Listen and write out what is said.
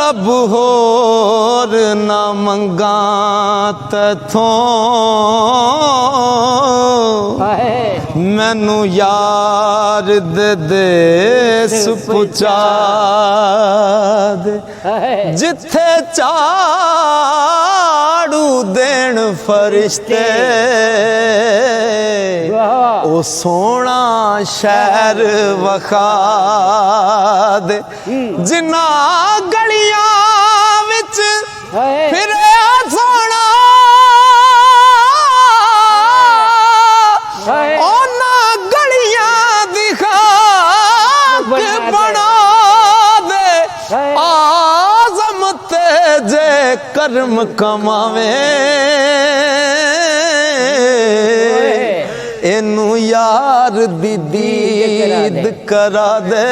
रब होर ना मंगा तैथों मैनू यार दे देस पुचा दे जिथे झाड़ू देन फरिश्ते ओ सोना शहर वखा दे जिन्ना गलियां विच फिरे सोना ओना गलियां दी खाक बना दे आज़म ते जे कर्म कमावे एनू यार दी दीद करा दे।